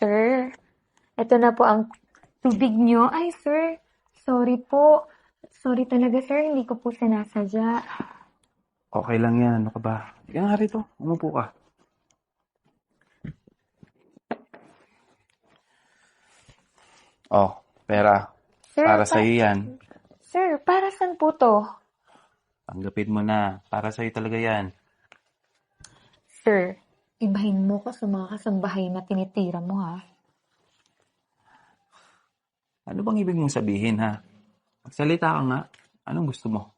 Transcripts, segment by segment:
Sir, ito na po ang tubig niyo. Ay, sir, sorry po. Sorry talaga, sir. Hindi ko po sinasadya. Okay lang yan. Ano ka ba? Sige nga rito. Umupo ka. Oh, pera. Sir, Para sa'yo yan. sir, para saan po to? Tanggapin mo na. Para sa'yo talaga yan. Sir, ibahin mo ko sa mga kasambahay na tinitira mo, ha? Ano bang ibig mong sabihin, ha? Magsalita ka nga. Anong gusto mo?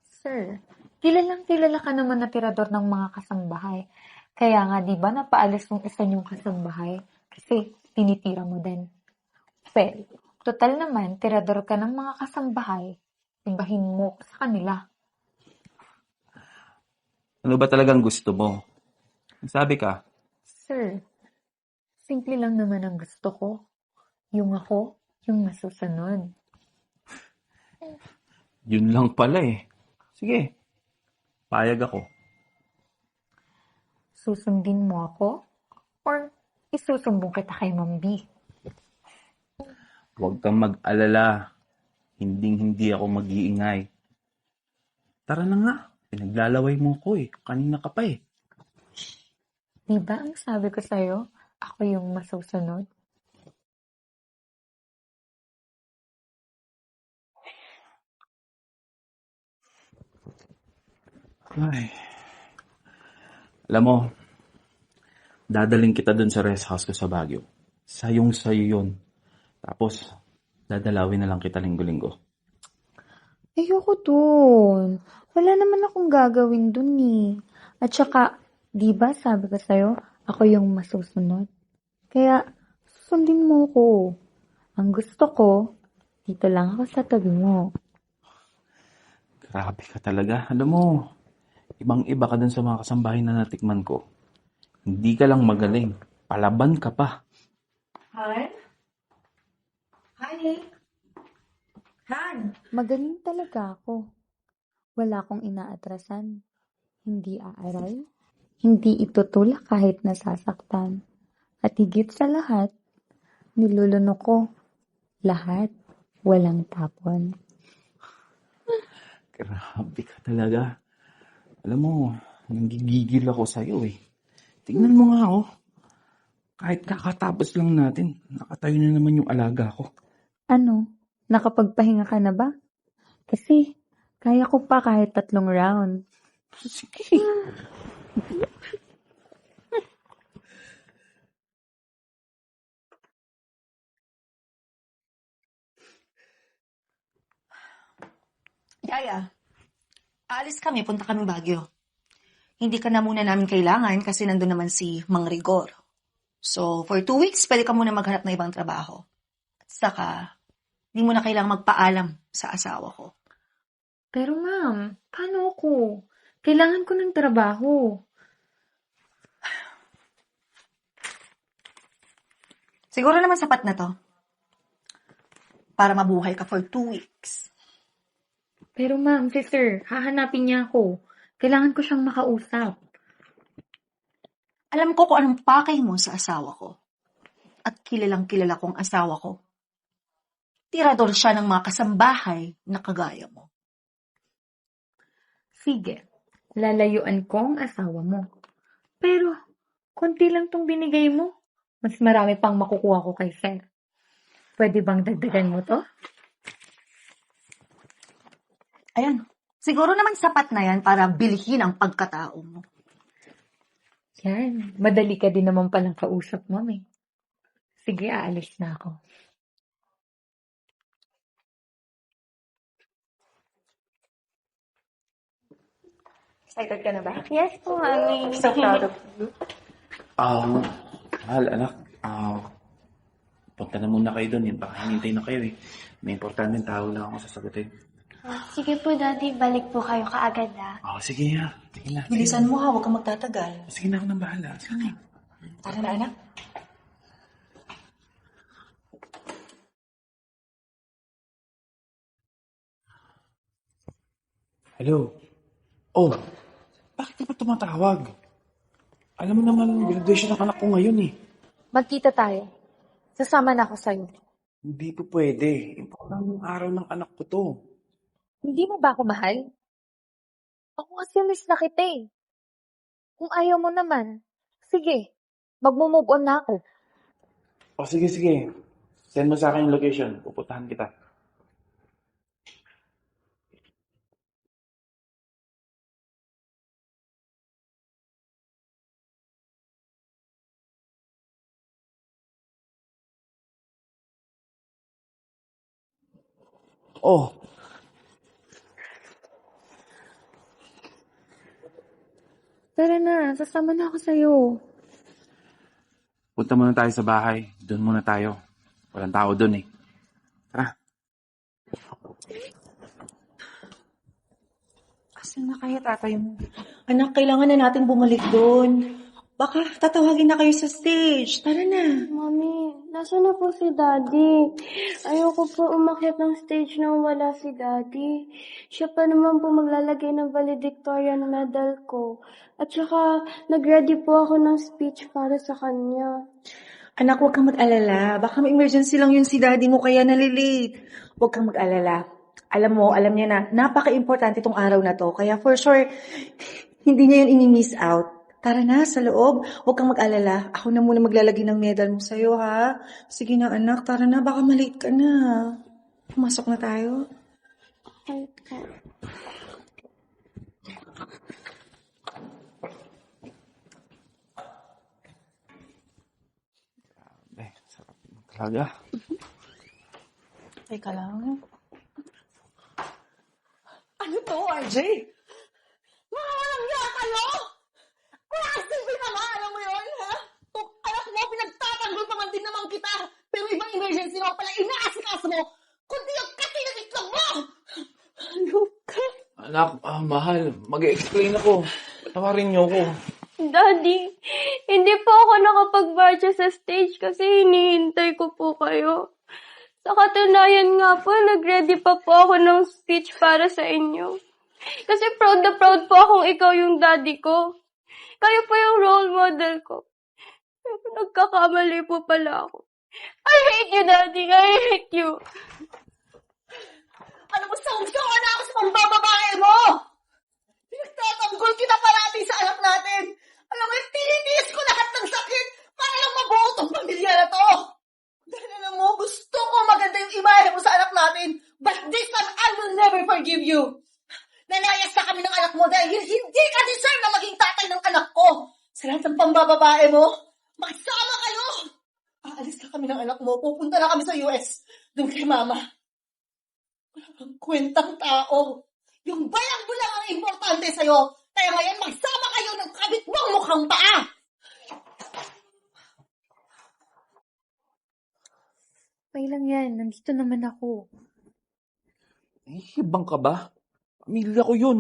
Sir, kilalang kilala ka naman na tirador ng mga kasambahay. Kaya nga, di ba, napaalis ng isa niyong kasambahay? Kasi tinitira mo din. Well, total naman, tirador ka ng mga kasambahay. Ibahin mo ko sa kanila. Ano ba talagang gusto mo? Sabi ka, Sir, simple lang naman ang gusto ko. Yung ako, yung masusunod. yun lang pala eh. Sige, payag ako. Susundin mo ako? Or isusumbong kita kay Ma'am B? Huwag kang mag-alala. Hinding-hindi ako mag-iingay. Tara na nga. Pinaglalaway mo ko eh. Kanina ka pa eh. Di ba ang sabi ko sa'yo, ako yung masusunod? Ay. Alam mo, dadaling kita dun sa rest house ko sa Baguio. Sayong sayo yun. Tapos, dadalawin na lang kita linggo-linggo. Ayoko dun. Wala naman akong gagawin dun eh. At saka, di ba sabi ko sa'yo, ako yung masusunod? Kaya, susundin mo ko. Ang gusto ko, dito lang ako sa tabi mo. Grabe ka talaga. Alam mo, ibang-iba ka dun sa mga kasambahay na natikman ko. Hindi ka lang magaling. Palaban ka pa. Han? Hi. Han? Magaling talaga ako. Wala akong inaatrasan. Hindi aaral. Hindi itutulak kahit nasasaktan. At higit sa lahat, nilulunok ko lahat. Walang tapon. Grabe ka talaga. Alam mo, nanggigigil ako sa'yo eh. Tingnan mo nga oh. Kahit kakatapos lang natin, nakatayo na naman yung alaga ko. Ano? Nakapagpahinga ka na ba? Kasi, kaya ko pa kahit 3 round. Sige. Yaya, aalis kami, punta kami Baguio. Hindi ka na muna namin kailangan kasi nandun naman si Mang Rigor. So, for 2 weeks, pwede ka muna maghanap ng ibang trabaho. At saka, hindi mo na kailangang magpaalam sa asawa ko. Pero ma'am, paano ako? Kailangan ko ng trabaho. Siguro naman sapat na to. Para mabuhay ka for 2 weeks. Pero ma'am, si sir, hahanapin niya ako. Kailangan ko siyang makausap. Alam ko kung anong pakay mo sa asawa ko. At kilalang kilala kong asawa ko. Tirador siya ng mga kasambahay na kagaya mo. Sige, lalayuan ko ang asawa mo. Pero, konti lang tong binigay mo. Mas marami pang makukuha ko kay sir. Pwede bang dagdagan mo to? Ayan. Siguro naman sapat na yan para bilhin ang pagkatao mo. Yan, madali ka din naman palang kausap, ma'am eh. Sige, aalis na ako. Excited ka na ba? Yes po, Mami. So proud of you. Mahal, anak. Punta na muna kayo doon. Baka hinintay na kayo eh. May importanteng tawag lang ako sasagutin. Sige po, Daddy. Balik po kayo kaagad, ah. Sige na. Sige na. Bilisan mo ha, huwag kang magtatagal. Sige na ako nang bahala. Sige na. Tara na anak. Hello? Oh, bakit ka pa tumatawag? Alam mo naman, graduation ng anak ko ngayon eh. Magkita tayo. Sasama na ako sa'yo. Hindi po pwede. Importante yung araw ng anak ko to. Hindi mo ba ako mahal? Ako kasi miss na kita eh. Kung ayaw mo naman, sige, magmo-move on na ako. O sige, sige. Send mo sa akin yung location. Pupuntahan kita. Oh, Tara na, sasama na ako sa'yo. punta muna tayo sa bahay. Doon muna tayo. Walang tao doon eh. Tara. Asan na kaya tatay mo? Anak, kailangan na natin bumalik doon. Baka tatawagin na kayo sa stage. Tara na. Mami, nasaan na po si Daddy? Ayoko po umakyat ng stage nang wala si Daddy. Siya pa naman po maglalagay ng valedictorian medal ko. At saka, nag-ready po ako ng speech para sa kanya. Anak, huwag kang mag-alala. Baka may emergency lang yun si daddy mo kaya nalilate. Huwag kang mag-alala. Alam mo, alam niya na, napaka-importante itong araw na to. Kaya for sure, hindi niya yun ini-miss out. Tara na, sa loob. Huwag kang mag-alala. Ako na muna maglalagay ng medal mo sa'yo, ha? Sige na, anak. Tara na, baka malate ka na. Pumasok na tayo. Okay po. Sarap talaga. Teka lang. Ano to, RJ? Mga walang niya kayo! Wala ka silbi naman, alam mo yun, ha? Kung anak mo, pinagtatanggol pa man din naman kita. Pero ibang emergency naman pala, inaasikas mo. Kundi yung kasi ng itlog mo! Ano ka? Anak, mahal. Mag-explain ako. Tawarin niyo ako. Daddy, hindi po ako nakapag-marcha sa stage kasi hinihintay ko po kayo. Sa katunayan nga po, nag-ready pa po ako ng speech para sa inyo. Kasi proud na proud po akong ikaw yung daddy ko. Kayo po yung role model ko. Pero nagkakamali po pala ako. I hate you, Daddy. I hate you. Ano mo, sawang-sawa na ako sa pambababae mo! Pinagtatanggol kita parati sa anak natin! Alam mo, tinitiis ko lahat ng sakit para lang mabuo tong pamilya na to! Dahil alam mo, gusto ko maganda yung imahe mo sa anak natin, but this time I will never forgive you! Nalayas na kami ng anak mo dahil hindi ka deserve na maging tatay ng anak ko! Sa lahat ng pambababae mo, magsama kayo! Aalis na kami ng anak mo, pupunta na kami sa US, doon kay mama. Ang kwentang tao. Yung bayang mo lang ang importante sa'yo. Kaya ngayon, magsama kayo ng kabit mong mukhang paa. Okay lang yan, nandito naman ako. Hibang ka ba? Pamilya ko yun.